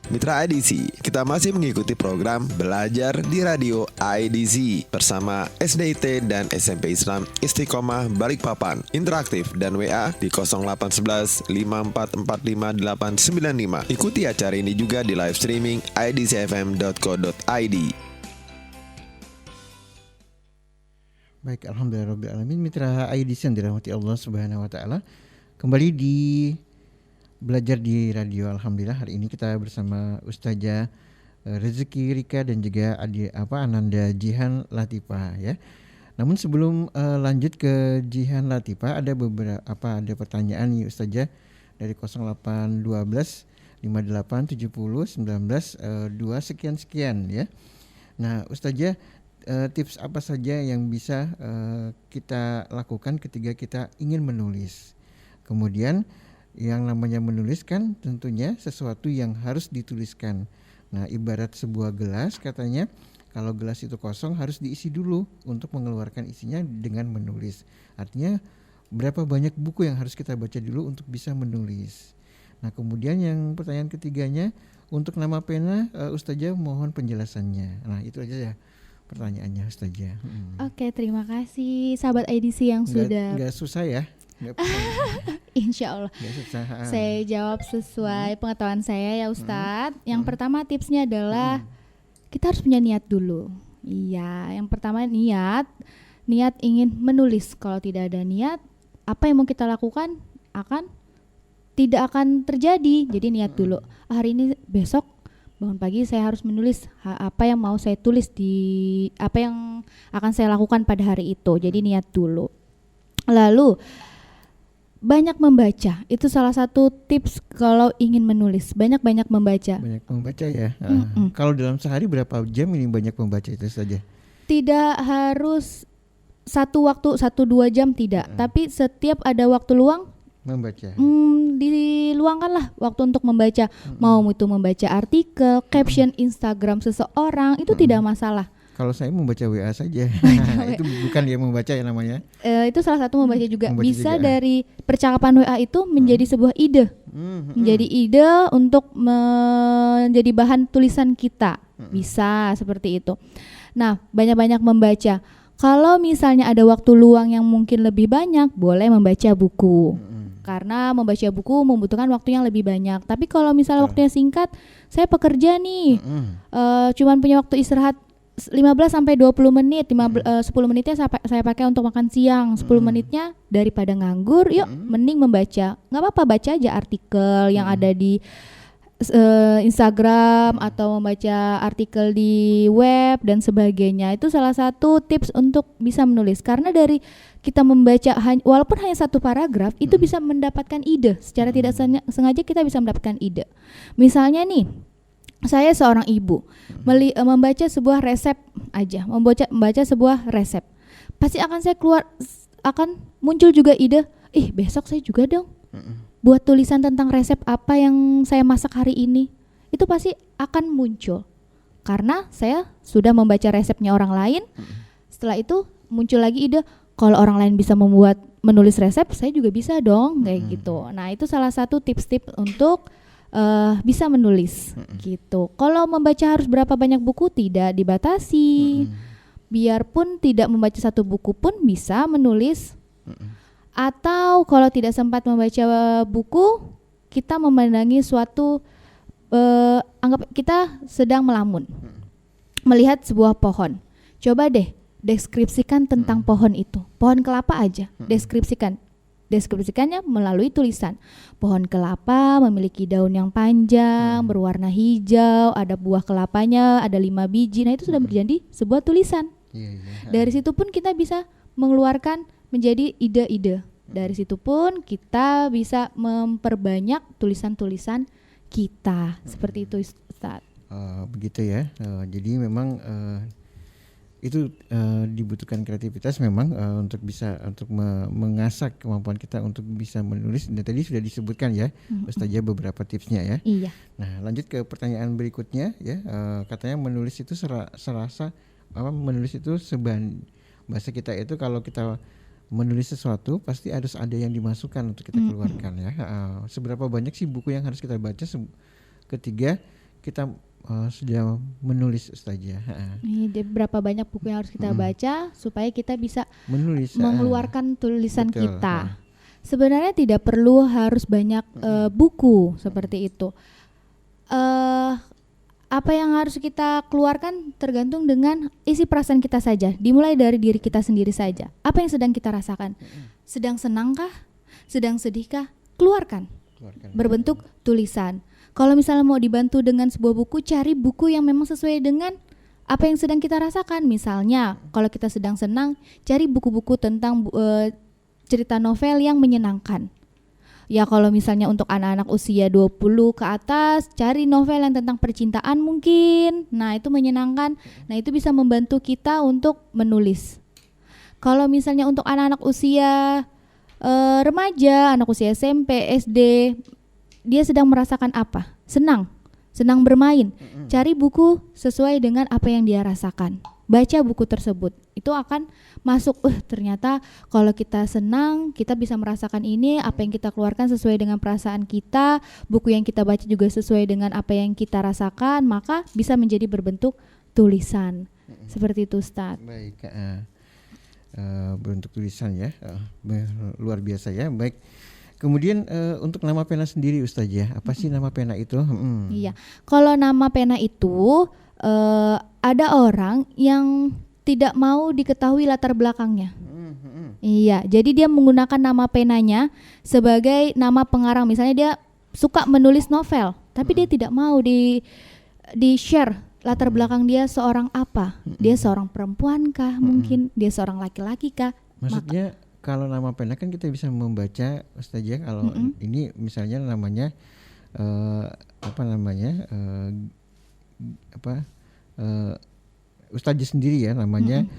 Mitra IDC, kita masih mengikuti program Belajar di Radio IDC bersama SDIT dan SMP Islam Istiqomah Balikpapan. Interaktif dan WA di 0811 5445895. Ikuti acara ini juga di live streaming idcfm.co.id. Baik, alhamdulillahirabbil alamin. Mitra IDC yang dirahmati Allah Subhanahu wa taala. Kembali di Belajar di Radio. Alhamdulillah hari ini kita bersama Ustazah Rezeki Rika dan juga Ananda Jihan Latifah ya. Namun sebelum lanjut ke Jihan Latifah, ada pertanyaan nih Ustazah dari 0812 58 70 19 2 sekian ya. Nah, Ustazah, tips apa saja yang bisa kita lakukan ketika kita ingin menulis? Kemudian yang namanya menulis kan tentunya sesuatu yang harus dituliskan. Nah, ibarat sebuah gelas, katanya kalau gelas itu kosong harus diisi dulu untuk mengeluarkan isinya dengan menulis. Artinya berapa banyak buku yang harus kita baca dulu untuk bisa menulis. Nah, kemudian yang pertanyaan ketiganya, untuk nama pena, Ustazah mohon penjelasannya. Nah, itu aja ya pertanyaannya Ustazah. Oke, terima kasih sahabat IDC yang sudah. Nggak susah ya? Insya Allah saya jawab sesuai pengetahuan saya ya Ustadz. Yang pertama tipsnya adalah kita harus punya niat dulu. Iya, yang pertama niat ingin menulis. Kalau tidak ada niat, apa yang mau kita lakukan tidak akan terjadi. Jadi niat dulu. Hari ini, besok bangun pagi saya harus menulis apa yang mau saya tulis, apa yang akan saya lakukan pada hari itu. Jadi niat dulu. Lalu banyak membaca, itu salah satu tips kalau ingin menulis. Banyak membaca. Banyak membaca ya. Kalau dalam sehari berapa jam ini banyak membaca itu saja? Tidak harus satu waktu 1-2 jam tidak, tapi setiap ada waktu luang membaca. Diluangkanlah waktu untuk membaca. Mau itu membaca artikel, caption Instagram seseorang, itu tidak masalah. Kalau saya membaca WA saja, itu bukan dia membaca ya namanya. Itu salah satu membaca juga. Bisa dari percakapan WA itu menjadi sebuah ide, menjadi ide untuk menjadi bahan tulisan kita. Bisa seperti itu. Nah, banyak-banyak membaca. Kalau misalnya ada waktu luang yang mungkin lebih banyak, boleh membaca buku. Karena membaca buku membutuhkan waktu yang lebih banyak. Tapi kalau misalnya waktunya singkat, saya pekerja nih, cuman punya waktu istirahat 15-20 menit, 10 menitnya saya pakai untuk makan siang, 10 menitnya daripada nganggur, yuk mending membaca. Nggak apa-apa, baca aja artikel yang ada di Instagram atau membaca artikel di web dan sebagainya. Itu salah satu tips untuk bisa menulis. Karena dari kita membaca walaupun hanya satu paragraf, itu bisa mendapatkan ide. Secara tidak sengaja kita bisa mendapatkan ide. Misalnya nih, saya seorang ibu membaca sebuah resep aja, membaca sebuah resep, pasti akan muncul juga ide, besok saya juga dong buat tulisan tentang resep apa yang saya masak hari ini. Itu pasti akan muncul karena saya sudah membaca resepnya orang lain. Setelah itu muncul lagi ide, kalau orang lain bisa menulis resep, saya juga bisa dong, kayak gitu. Nah, itu salah satu tips-tips untuk bisa menulis gitu. Kalau membaca harus berapa banyak buku, tidak dibatasi. Biarpun tidak membaca satu buku pun bisa menulis. Atau kalau tidak sempat membaca buku, kita memandangi suatu anggap kita sedang melamun, melihat sebuah pohon. Coba deh deskripsikan tentang pohon itu. Pohon kelapa aja, deskripsikannya melalui tulisan. Pohon kelapa memiliki daun yang panjang, berwarna hijau, ada buah kelapanya, ada 5 biji. Nah, itu sudah menjadi sebuah tulisan. Dari situ pun kita bisa mengeluarkan menjadi ide-ide. Dari situ pun kita bisa memperbanyak tulisan-tulisan kita. Seperti itu, Ustaz. Begitu ya. Jadi memang itu dibutuhkan kreativitas memang untuk mengasah kemampuan kita untuk bisa menulis. Dan tadi sudah disebutkan ya, Ustazah beberapa tipsnya ya. Iya. Nah, lanjut ke pertanyaan berikutnya ya. Katanya menulis itu menulis itu bahasa kita itu kalau kita menulis sesuatu pasti harus ada yang dimasukkan untuk kita keluarkan ya. Seberapa banyak sih buku yang harus kita baca ketika kita sudah menulis Ustazah? Ini berapa banyak buku yang harus kita baca supaya kita bisa Menulis, mengeluarkan tulisan betul, kita. Sebenarnya tidak perlu harus banyak buku seperti itu. Apa yang harus kita keluarkan tergantung dengan isi perasaan kita saja. Dimulai dari diri kita sendiri saja. Apa yang sedang kita rasakan? Sedang senangkah? Sedang sedihkah? Keluarkan. Berbentuk tulisan. Kalau misalnya mau dibantu dengan sebuah buku, cari buku yang memang sesuai dengan apa yang sedang kita rasakan. Misalnya, kalau kita sedang senang, cari buku-buku tentang cerita novel yang menyenangkan. Ya kalau misalnya untuk anak-anak usia 20 ke atas, cari novel yang tentang percintaan mungkin. Nah, itu menyenangkan. Nah, itu bisa membantu kita untuk menulis. Kalau misalnya untuk anak-anak usia remaja, anak usia SMP, SD, dia sedang merasakan apa? Senang bermain. Cari buku sesuai dengan apa yang dia rasakan. Baca buku tersebut. Itu akan masuk, ternyata kalau kita senang, kita bisa merasakan ini, apa yang kita keluarkan sesuai dengan perasaan kita, buku yang kita baca juga sesuai dengan apa yang kita rasakan, maka bisa menjadi berbentuk tulisan. Seperti itu, Ustaz. Baik, berbentuk tulisan ya, luar biasa ya. Baik. Kemudian untuk nama pena sendiri Ustazah, apa sih nama pena itu? Iya, kalau nama pena itu ada orang yang tidak mau diketahui latar belakangnya. Iya, jadi dia menggunakan nama penanya sebagai nama pengarang. Misalnya dia suka menulis novel, tapi dia tidak mau di share latar belakang dia seorang apa. Dia seorang perempuan kah? Mungkin dia seorang laki-laki kah? Maksudnya kalau nama pena kan kita bisa membaca Ustazah, kalau ini misalnya namanya Ustazah sendiri ya namanya,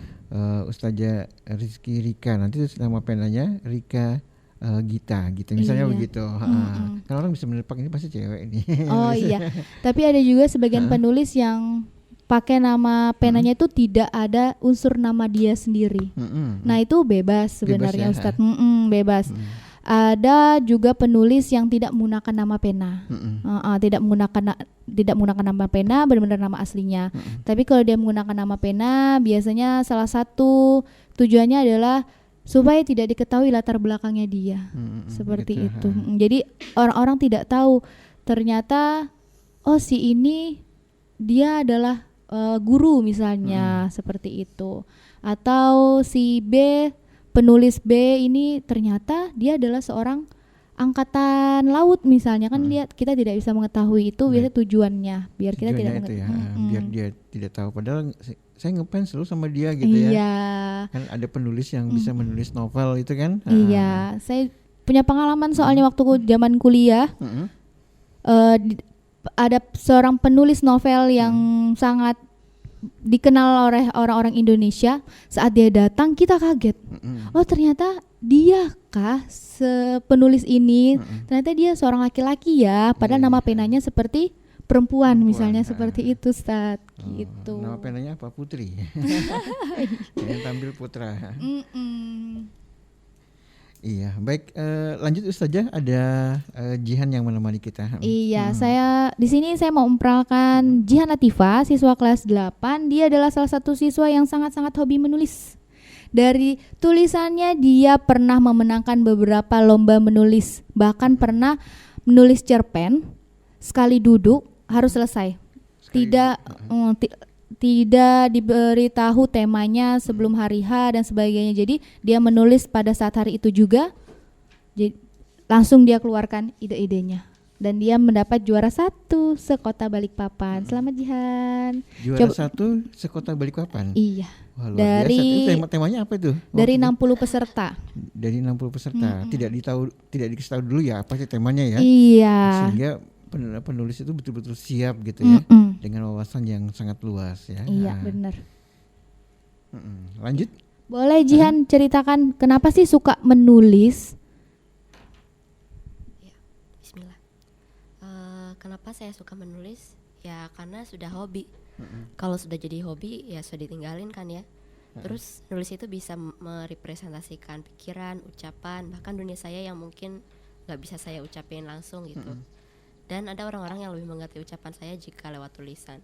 Ustazah Rizky Rika, nanti nama penanya Rika Gita gitu misalnya begitu. Kalau orang bisa menepak ini pasti cewek ini. Oh iya, tapi ada juga sebagian penulis yang pakai nama penanya itu tidak ada unsur nama dia sendiri. Nah itu bebas sebenarnya bebas ya? Ustadz, bebas. Ada juga penulis yang tidak menggunakan nama pena, tidak menggunakan nama pena, benar-benar nama aslinya. Tapi kalau dia menggunakan nama pena, biasanya salah satu tujuannya adalah supaya tidak diketahui latar belakangnya dia, seperti gitu, itu. Jadi orang-orang tidak tahu ternyata si ini dia adalah guru misalnya, seperti itu. Atau si B, penulis B ini ternyata dia adalah seorang angkatan laut misalnya, kan kita tidak bisa mengetahui itu biasanya tujuannya biar kita tidak mengetahui. Biar dia tidak tahu, padahal saya ngefans selalu sama dia gitu ya. Kan ada penulis yang bisa menulis novel itu kan. Iya, saya punya pengalaman soalnya waktu zaman kuliah. Ada seorang penulis novel yang sangat dikenal oleh orang-orang Indonesia. Saat dia datang kita kaget. Oh ternyata dia kah penulis ini? Ternyata dia seorang laki-laki ya. Padahal nama penanya seperti perempuan misalnya, seperti itu Ustaz. Gitu. Nama penanya apa? Putri. Yang tampil putra. Iya, baik. Lanjut Ustazah, ada Jihan yang menemani kita. Iya, di sini saya mau memperkenalkan Jihan Latifa, siswa kelas 8. Dia adalah salah satu siswa yang sangat-sangat hobi menulis. Dari tulisannya dia pernah memenangkan beberapa lomba menulis, bahkan pernah menulis cerpen. Sekali duduk harus selesai. Tidak diberitahu temanya sebelum hari H dan sebagainya. Jadi dia menulis pada saat hari itu juga. Jadi langsung dia keluarkan ide-idenya. Dan dia mendapat juara 1 sekota Balikpapan. Selamat Jihan. Juara 1 sekota Balikpapan. Iya. Wah, luar biasa. Temanya apa itu? Dari 60 peserta. Dari 60 peserta. Tidak dikasih tahu dulu ya apa sih temanya ya. Iya. Sehingga penulis itu betul-betul siap gitu ya, dengan wawasan yang sangat luas ya. Iya, benar. Lanjut. Boleh Jihan ceritakan kenapa sih suka menulis? Ya, bismillah. Kenapa saya suka menulis? Ya karena sudah hobi. Kalau sudah jadi hobi ya sudah ditinggalin kan ya. Terus nulis itu bisa merepresentasikan pikiran, ucapan, bahkan dunia saya yang mungkin nggak bisa saya ucapin langsung gitu. Dan ada orang-orang yang lebih mengerti ucapan saya jika lewat tulisan.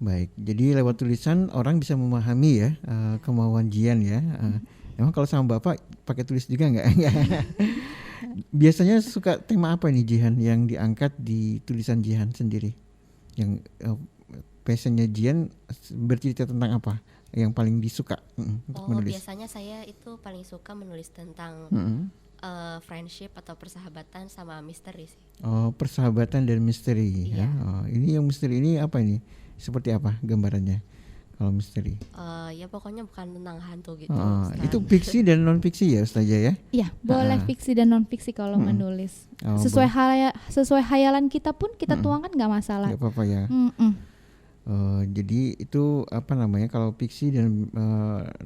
Baik, jadi lewat tulisan orang bisa memahami ya kemauan Jian ya. Emang kalau sama Bapak pakai tulis juga nggak? Biasanya suka tema apa nih Jihan yang diangkat di tulisan Jihan sendiri? Yang passionnya Jian bercerita tentang apa? Yang paling disuka untuk menulis? Biasanya saya itu paling suka menulis tentang friendship atau persahabatan sama misteri sih. Oh, persahabatan dan misteri ya. Oh, ini yang misteri ini apa ini? Seperti apa gambarannya kalau misteri? Ya pokoknya bukan tentang hantu gitu. Itu fiksi dan non fiksi ya Ustazah ya? Iya, boleh fiksi dan non fiksi kalau menulis. Sesuai hayalan kita pun kita tuangkan nggak masalah. Nggak apa-apa ya. Jadi itu apa namanya, kalau fiksi dan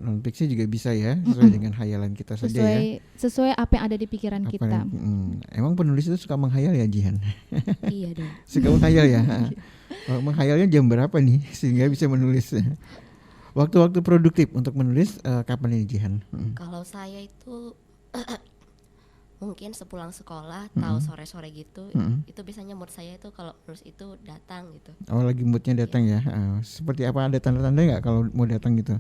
non fiksi juga bisa ya, sesuai dengan hayalan kita saja ya. Sesuai apa yang ada di pikiran kita. Emang penulis itu suka menghayal ya Jihan? Iya dong. Suka menghayal ya. Menghayalnya jam berapa nih sehingga bisa menulis? Waktu-waktu produktif untuk menulis kapan ini Jihan? Kalau saya itu mungkin sepulang sekolah, tahu sore-sore gitu, itu biasanya mood saya itu kalau nulis itu datang gitu. Oh, lagi moodnya datang ya. Seperti apa, ada tanda-tanda nggak kalau mau datang gitu?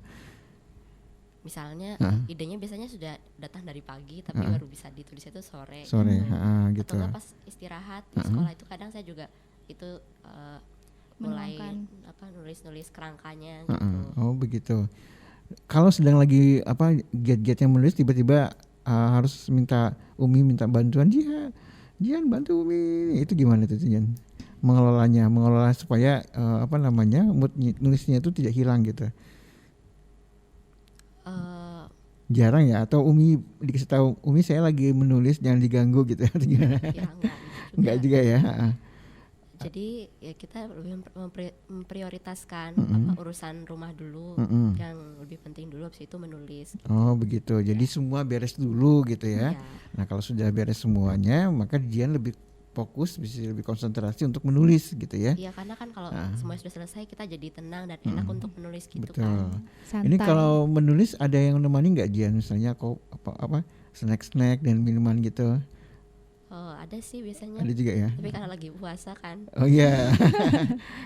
Misalnya idenya biasanya sudah datang dari pagi, tapi baru bisa ditulis itu sore. Sore, gitu. gitu. Atau nggak pas istirahat di sekolah itu kadang saya juga itu mulai nulis kerangkanya gitu. Oh begitu. Kalau sedang lagi giat-giatnya menulis, tiba-tiba harus minta Umi minta bantuan, Jian bantu Umi, itu gimana tuh Jian mengelola supaya mood nulisnya itu tidak hilang gitu? Jarang ya, atau Umi dikasih tahu Umi saya lagi menulis jangan diganggu gitu atau gimana? Ya enggak juga ya. Jadi ya kita lebih memprioritaskan urusan rumah dulu, yang lebih penting dulu, habis itu menulis. Oh begitu, jadi semua beres dulu gitu ya. Nah kalau sudah beres semuanya, maka Jian lebih fokus, bisa lebih konsentrasi untuk menulis gitu ya. Iya, karena kan kalau semuanya sudah selesai kita jadi tenang dan enak untuk menulis gitu. Betul. Kan. Santai. Ini kalau menulis ada yang nemani nggak Jian, misalnya snack dan minuman gitu? Ada sih biasanya. Ada juga ya. Tapi karena lagi puasa kan. Oh iya.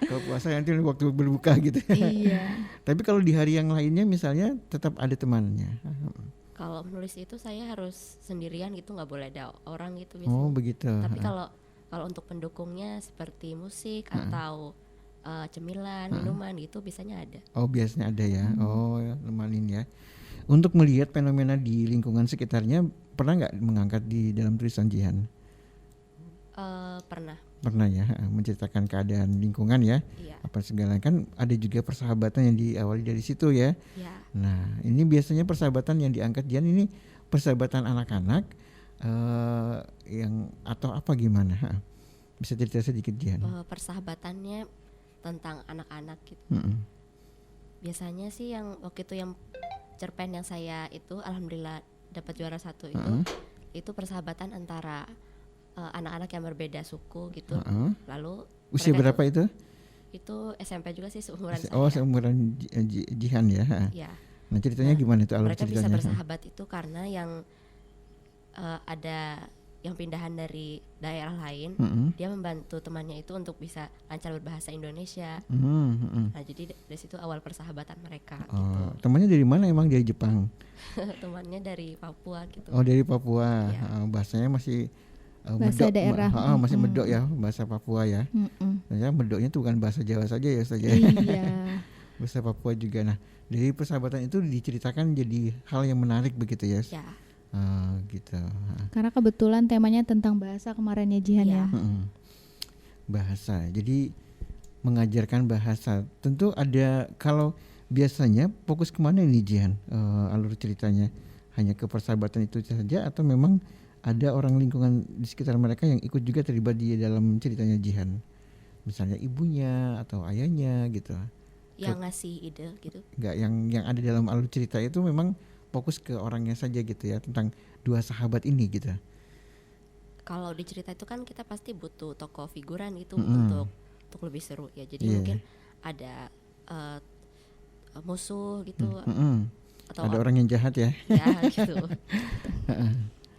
Kalau puasa nanti waktu berbuka gitu. Iya. Tapi kalau di hari yang lainnya misalnya tetap ada temannya. Kalau menulis itu saya harus sendirian gitu, nggak boleh ada orang gitu biasanya. Oh begitu. Tapi kalau untuk pendukungnya seperti musik atau cemilan, minuman gitu biasanya ada. Oh biasanya ada ya. Oh nemanin ya. Untuk melihat fenomena di lingkungan sekitarnya, pernah nggak mengangkat di dalam tulisan Jihan? Pernah ya, menceritakan keadaan lingkungan ya. Iya. Apa segala, kan ada juga persahabatan yang diawali dari situ ya. Iya. Nah ini biasanya persahabatan yang diangkat Jihan ini persahabatan anak-anak yang atau apa gimana? Bisa cerita sedikit Jihan? Persahabatannya tentang anak-anak gitu. Biasanya sih yang waktu itu yang cerpen yang saya itu alhamdulillah dapat juara 1 itu persahabatan antara anak-anak yang berbeda suku gitu. Lalu usia berapa itu? Itu SMP juga sih, seumuran saya. Oh seumuran Jihan ya. Iya. Nah ceritanya gimana itu alur mereka ceritanya? bisa bersahabat itu karena yang ada yang pindahan dari daerah lain, dia membantu temannya itu untuk bisa lancar berbahasa Indonesia. Nah jadi dari situ awal persahabatan mereka. Gitu. Temannya dari mana, emang dari Jepang? Temannya dari Papua gitu. Oh dari Papua. Ya. Bahasanya masih bahasa medok, daerah. masih medok ya, bahasa Papua ya. Nah, medoknya itu bukan bahasa Jawa saja ya saja. Iya. Bahasa Papua juga. Nah dari persahabatan itu diceritakan jadi hal yang menarik begitu ya. Ya. Gitu. Karena kebetulan temanya tentang bahasa kemarin ya Jihan ya. Bahasa. Jadi mengajarkan bahasa. Tentu ada, kalau biasanya fokus kemana ini Jihan alur ceritanya? Hanya ke persahabatan itu saja atau memang ada orang lingkungan di sekitar mereka yang ikut juga terlibat di dalam ceritanya Jihan? Misalnya ibunya atau ayahnya gitu. Yang ngasih ide gitu. Enggak, yang ada dalam alur cerita itu memang fokus ke orangnya saja gitu ya, tentang dua sahabat ini gitu. Kalau di cerita itu kan kita pasti butuh tokoh figuran gitu untuk lebih seru ya. Jadi mungkin ada musuh gitu. Atau ada orang yang jahat ya. Ya gitu.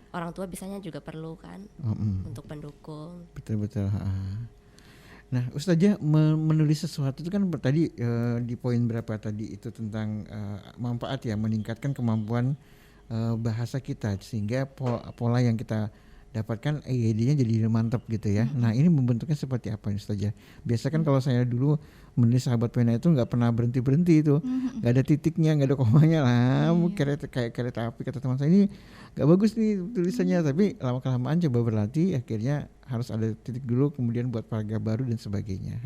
orang tua biasanya juga perlu kan untuk pendukung. Betul. Nah, Ustazah menulis sesuatu itu kan tadi di poin berapa tadi itu tentang manfaat ya, meningkatkan kemampuan bahasa kita sehingga pola yang kita dapatkan EYD-nya jadi mantap gitu ya. Nah, ini membentuknya seperti apa Ustazah? Biasa kan kalau saya dulu menulis Sahabat Pena itu nggak pernah berhenti itu, nggak ada titiknya, nggak ada komanya lah, kayak kereta api kata teman saya, ini nggak bagus nih tulisannya, tapi lama kelamaan coba berlatih, akhirnya harus ada titik dulu, kemudian buat paragraf baru dan sebagainya.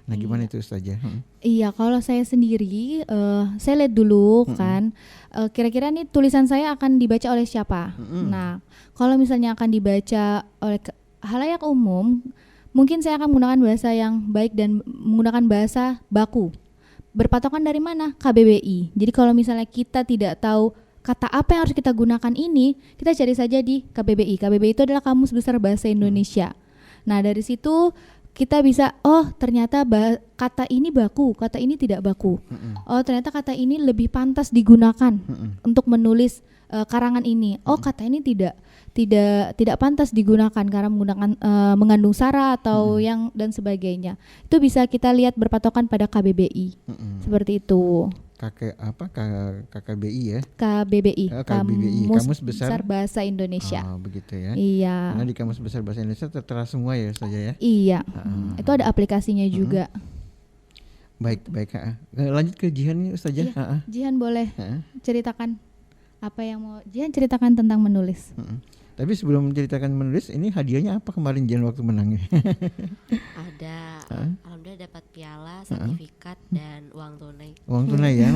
Nah, gimana itu Ustazah? Iya, kalau saya sendiri, saya lihat dulu kan, kira-kira nih tulisan saya akan dibaca oleh siapa. Nah, kalau misalnya akan dibaca oleh halayak umum, mungkin saya akan menggunakan bahasa yang baik dan menggunakan bahasa baku. Berpatokan dari mana? KBBI. Jadi kalau misalnya kita tidak tahu kata apa yang harus kita gunakan ini, kita cari saja di KBBI. KBBI itu adalah Kamus Besar Bahasa Indonesia. Nah, dari situ kita bisa, oh ternyata kata ini baku, kata ini tidak baku. Oh ternyata kata ini lebih pantas digunakan untuk menulis karangan ini. Oh kata ini tidak pantas digunakan karena menggunakan mengandung sara atau yang dan sebagainya. Itu bisa kita lihat berpatokan pada KBBI. Seperti itu. KKBI ya? KBBI, Kamus Besar Bahasa Indonesia. Oh, begitu ya. Iya. Karena di Kamus Besar Bahasa Indonesia tertera semua ya Ustazah ya. Iya. Itu ada aplikasinya juga. Baik. Lanjut ke Jihan nih Ustazah. Iya. Jihan boleh ceritakan apa yang mau Jihan ceritakan tentang menulis. Tapi sebelum menceritakan menulis, ini hadiahnya apa kemarin Jihan waktu menangnya? Ada, alhamdulillah dapat piala, sertifikat dan uang tunai. Uang tunai ya,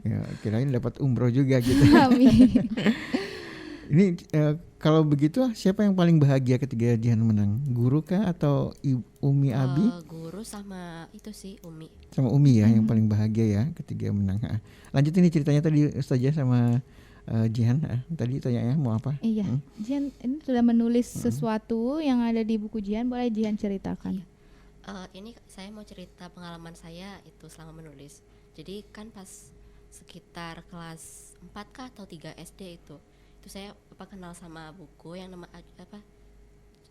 ya kirain dapat umroh juga gitu. Amin. Ini kalau begitu siapa yang paling bahagia ketika Jihan menang? Guru kah atau Umi Abi? Guru sama itu sih Umi. Sama Umi ya yang paling bahagia ya ketika menang. Lanjut ini ceritanya tadi Ustazah sama Jihan tadi tanya ya mau apa? Iya, Jihan ini sudah menulis sesuatu yang ada di buku Jihan, boleh Jihan ceritakan? Ini saya mau cerita pengalaman saya itu selama menulis. Jadi kan pas sekitar kelas 4 kah atau 3 SD itu saya kenal sama buku yang nama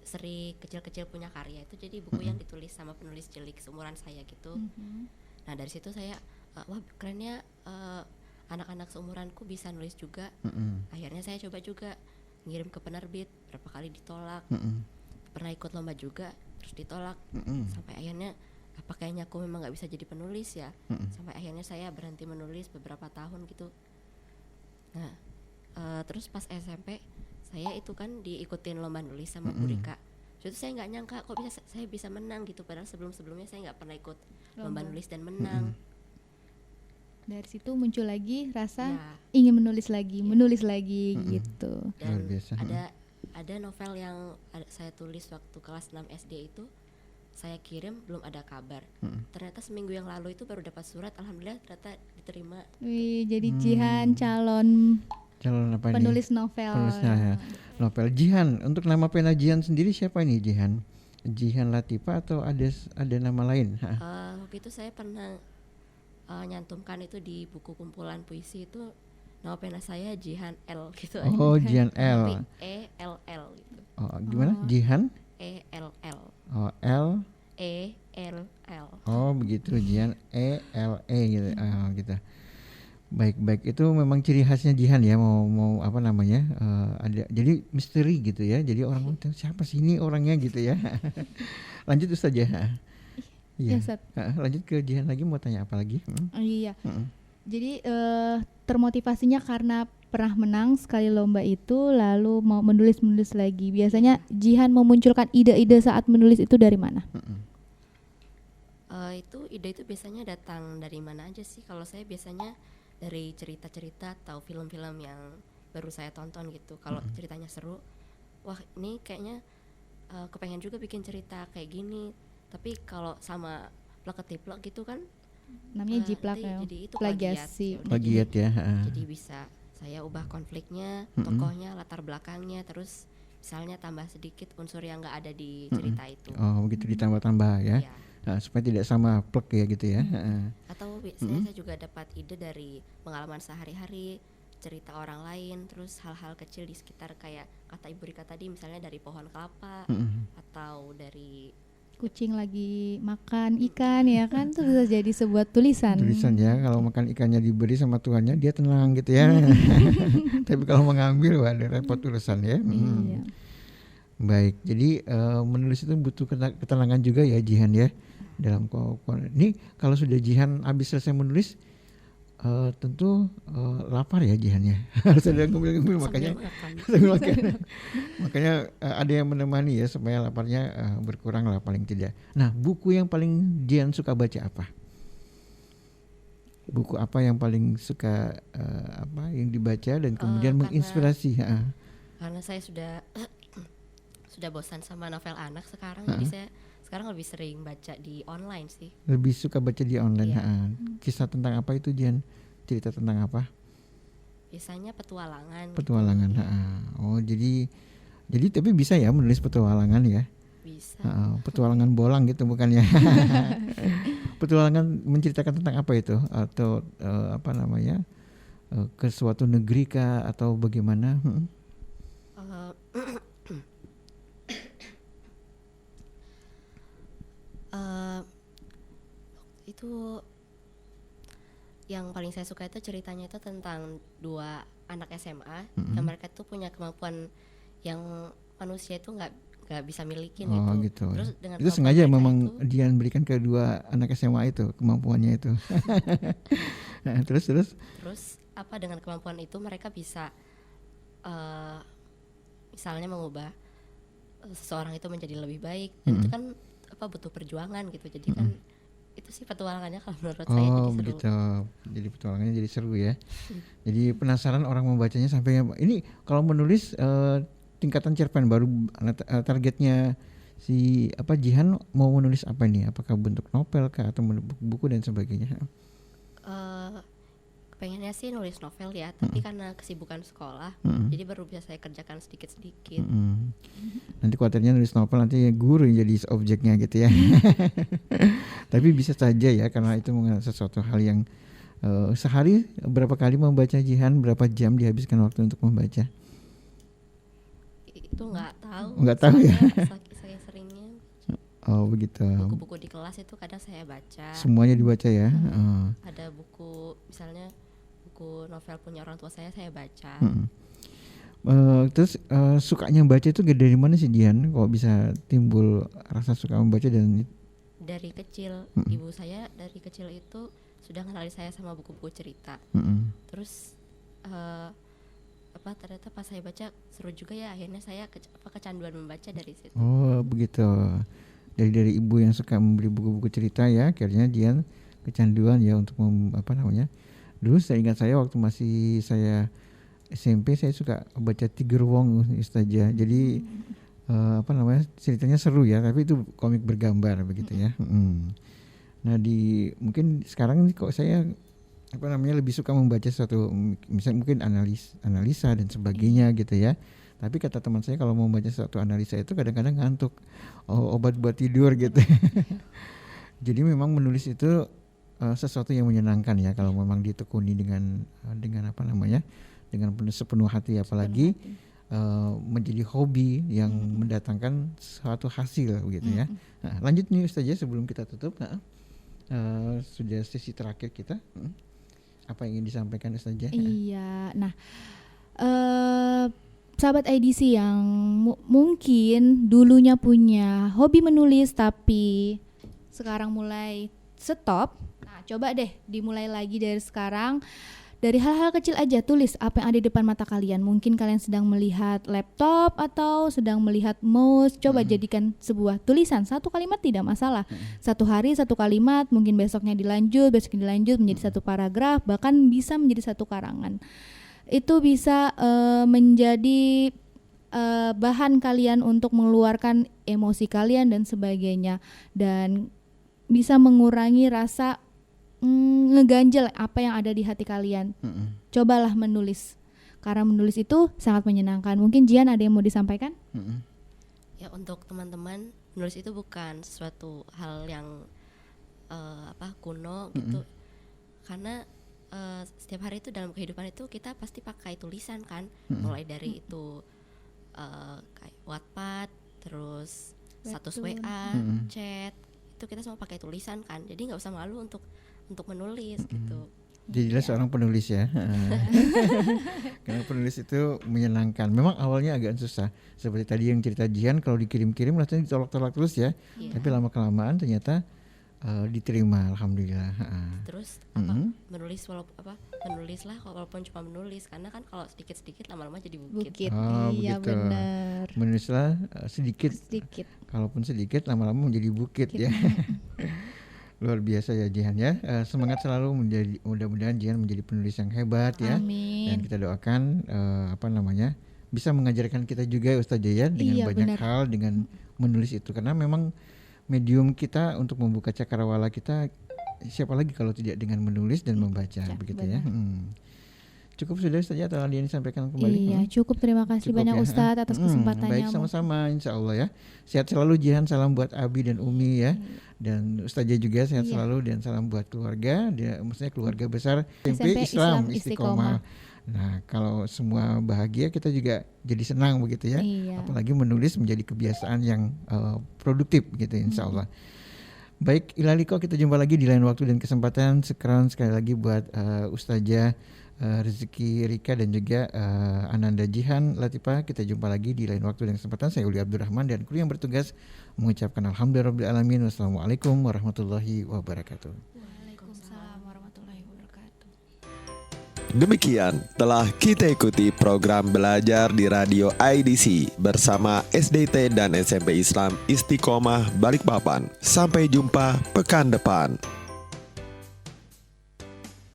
Seri Kecil-Kecil Punya Karya. Itu jadi buku yang ditulis sama penulis cilik seumuran saya gitu. Nah dari situ saya wah kerennya anak-anak seumuranku bisa nulis juga. Akhirnya saya coba juga ngirim ke penerbit, berapa kali ditolak. Pernah ikut lomba juga terus ditolak. Sampai akhirnya apa kayaknya aku memang gak bisa jadi penulis ya. Sampai akhirnya saya berhenti menulis beberapa tahun gitu. Nah terus pas SMP saya itu kan diikutin lomba nulis sama Bu Rika. Jadi saya nggak nyangka kok saya bisa menang gitu, padahal sebelumnya saya nggak pernah ikut lomba nulis dan menang. Dari situ muncul lagi rasa ingin menulis lagi gitu. Dan ada novel yang saya tulis waktu kelas 6 SD itu saya kirim belum ada kabar. Ternyata seminggu yang lalu itu baru dapat surat, alhamdulillah ternyata diterima. Wih, jadi Jihan calon apa penulis nih? novel. Novel Jihan. Untuk nama pena Jihan sendiri siapa ini Jihan? Jihan Latifah atau ada nama lain? Waktu itu saya pernah nyantumkan itu di buku kumpulan puisi itu nama pena saya Jihan L gitu aja. Oh, Jihan L. Tapi ELL gitu. Oh, gimana? Jihan? ELL. Oh, L. ELL. Oh, begitu Jihan ELE gitu. Oh, gitu. Baik itu memang ciri khasnya Jihan ya, mau apa namanya? Ada jadi misteri gitu ya. Jadi orang tahu siapa sih ini orangnya gitu ya. Lanjut Ustazah. Iya. Lanjut ke Jihan lagi, mau tanya apa lagi? Iya. Jadi termotivasinya karena pernah menang sekali lomba itu, lalu mau menulis lagi. Biasanya Jihan memunculkan ide-ide saat menulis itu dari mana? Ide itu biasanya datang dari mana aja sih? Kalau saya biasanya dari cerita-cerita atau film-film yang baru saya tonton gitu. Kalau ceritanya seru, wah ini kayaknya kepengen juga bikin cerita kayak gini. Tapi kalau sama plek-ketiplek gitu kan namanya jiplak ya, jadi itu plagiat ya. Jadi bisa saya ubah konfliknya, tokohnya, latar belakangnya, terus misalnya tambah sedikit unsur yang nggak ada di cerita itu. Oh begitu, ditambah-tambah ya. Nah, supaya tidak sama plek ya gitu ya. Atau biasanya saya juga dapat ide dari pengalaman sehari-hari. cerita orang lain, terus hal-hal kecil di sekitar kayak kata Ibu Rika tadi, misalnya dari pohon kelapa atau dari Kucing lagi makan ikan ya kan, itu bisa jadi sebuah tulisan. Tulisan ya, kalau makan ikannya diberi sama Tuhannya dia tenang gitu ya. Tapi kalau mengambil wah repot urusan ya. Iya. Baik, jadi menulis itu butuh ketenangan juga ya Jihan ya. Dalam ini kalau sudah Jihan habis selesai menulis tentu lapar ya Jihannya. Harus ada ngemil-ngemil makanya sambil makan. Makanya ada yang menemani ya supaya laparnya berkurang lah paling tidak. Nah, buku yang paling Jihan suka baca apa? Buku apa yang paling suka yang dibaca dan kemudian menginspirasi? Karena saya sudah bosan sama novel anak sekarang, jadi saya sekarang lebih sering baca di online sih. Lebih suka baca di online. Iya. Kisah tentang apa itu Jihan? Cerita tentang apa? Biasanya petualangan. Petualangan. Gitu. Oh, jadi tapi bisa ya menulis petualangan ya? Bisa. Petualangan bolang gitu bukan ya? Petualangan menceritakan tentang apa itu? Atau ke suatu negeri kah atau bagaimana? Itu yang paling saya suka itu ceritanya itu tentang 2 anak SMA yang mereka tuh punya kemampuan yang manusia itu nggak bisa milikin gitu. Terus dengan itu sengaja mereka memang Dian berikan ke 2 anak SMA itu kemampuannya itu. Terus dengan kemampuan itu mereka bisa misalnya mengubah seseorang itu menjadi lebih baik, dan itu kan butuh perjuangan gitu. Jadi kan itu sih petualangannya kalau menurut saya jadi seru. Begitu. Jadi petualangannya jadi seru ya. Jadi penasaran orang membacanya sampai ini kalau menulis tingkatan cerpen baru targetnya si Jihan mau menulis apa nih? Apakah bentuk novel kah atau buku dan sebagainya? Pengennya sih nulis novel ya, tapi karena kesibukan sekolah, jadi baru bisa saya kerjakan sedikit-sedikit. Nanti khawatirnya nulis novel nanti guru yang jadi objeknya gitu ya. Tapi bisa saja ya, karena itu sesuatu hal yang sehari berapa kali membaca Jihan, berapa jam dihabiskan waktu untuk membaca? Itu nggak tahu. Nggak tahu ya. Saya seringnya. Oh begitu. Buku-buku di kelas itu kadang saya baca. Semuanya dibaca ya. Ada buku misalnya buku novel punya orang tua saya baca. Terus sukanya baca itu dari mana sih Jihan? Kok bisa timbul rasa suka membaca? Dan dari kecil, ibu saya dari kecil itu sudah kenali saya sama buku-buku cerita. Terus ternyata pas saya baca seru juga ya, akhirnya saya kecanduan membaca dari situ. Oh begitu. Dari ibu yang suka membeli buku-buku cerita ya, akhirnya Jihan kecanduan ya untuk Dulu saya ingat waktu masih saya SMP saya suka baca Tiger Wong Ustazah. Jadi ceritanya seru ya, tapi itu komik bergambar begitu ya. Nah mungkin sekarang kok saya lebih suka membaca suatu misalnya mungkin analisa dan sebagainya gitu ya. Tapi kata teman saya kalau mau membaca suatu analisa itu kadang-kadang ngantuk, obat buat tidur gitu. Jadi memang menulis itu sesuatu yang menyenangkan ya kalau memang ditekuni dengan dengan sepenuh hati, apalagi menjadi hobi yang mendatangkan suatu hasil begitu ya. Nah, lanjut nih Ustazah sebelum kita tutup. Sudah sesi terakhir kita. Apa yang ingin disampaikan Ustazah? Iya, nah sahabat IDC yang mungkin dulunya punya hobi menulis tapi sekarang mulai stop. Nah, coba deh dimulai lagi dari sekarang. Dari hal-hal kecil aja, tulis apa yang ada di depan mata kalian. Mungkin kalian sedang melihat laptop atau sedang melihat mouse. Coba jadikan sebuah tulisan. 1 kalimat tidak masalah. 1 hari 1 kalimat, mungkin besoknya dilanjut menjadi 1 paragraf, bahkan bisa menjadi 1 karangan. Itu bisa menjadi bahan kalian untuk mengeluarkan emosi kalian dan sebagainya. Dan bisa mengurangi rasa ngeganjel apa yang ada di hati kalian. Cobalah menulis, karena menulis itu sangat menyenangkan. Mungkin Jihan ada yang mau disampaikan? Ya, untuk teman-teman, menulis itu bukan sesuatu hal yang kuno gitu, karena setiap hari itu dalam kehidupan itu kita pasti pakai tulisan kan, mulai dari itu kayak Wattpad, terus status Webtoon. WA, chat, itu kita semua pakai tulisan kan, jadi nggak usah malu untuk menulis gitu. Jadilah seorang penulis ya. Karena penulis itu menyenangkan. Memang awalnya agak susah. Seperti tadi yang cerita Jihan, kalau dikirim-kirim rasanya ditolak-tolak terus ya. Iya. Tapi lama-kelamaan ternyata diterima, alhamdulillah. Terus menulis lah walaupun cuma menulis, karena kan kalau sedikit-sedikit lama-lama jadi bukit. Bukit. Oh, Iya begitu. benar. Menulislah sedikit, Sedikit. kalaupun sedikit lama-lama menjadi bukit ya. Luar biasa ya Jihan ya. Semangat selalu mudah-mudahan Jihan menjadi penulis yang hebat ya. Dan Amin. kita doakan bisa mengajarkan kita juga Ustazah ya dengan Iya, banyak benar. hal dengan menulis itu, karena memang medium kita untuk membuka cakrawala kita, siapa lagi kalau tidak dengan menulis dan membaca begitu ya. Cukup sudah Ustazah atau ada yang disampaikan kembali? Iya, cukup. Terima kasih Cukup banyak ya. Ustadz atas kesempatannya. Baik, sama-sama insya Allah ya. Sehat selalu Jihan, salam buat Abi dan Umi ya. Dan Ustazah juga sehat Iya. selalu, dan salam buat keluarga, maksudnya keluarga besar SMP SMP Islam Islam Istiqomah. Nah, kalau semua bahagia kita juga jadi senang begitu ya. Iya. Apalagi menulis menjadi kebiasaan yang produktif gitu insya Allah. Baik, Ilaliko, kita jumpa lagi di lain waktu dan kesempatan. Sekali lagi buat Ustazah Rezeki Rika dan juga Ananda Jihan Latifah. Kita jumpa lagi di lain waktu dan kesempatan. Saya Uli Abdurrahman dan kru yang bertugas mengucapkan alhamdulillahirabbil alamin. Wassalamualaikum warahmatullahi wabarakatuh. Waalaikumsalam warahmatullahi wabarakatuh. Demikian telah kita ikuti program belajar di Radio IDC bersama SDT dan SMP Islam Istiqomah Balikpapan. Sampai jumpa pekan depan.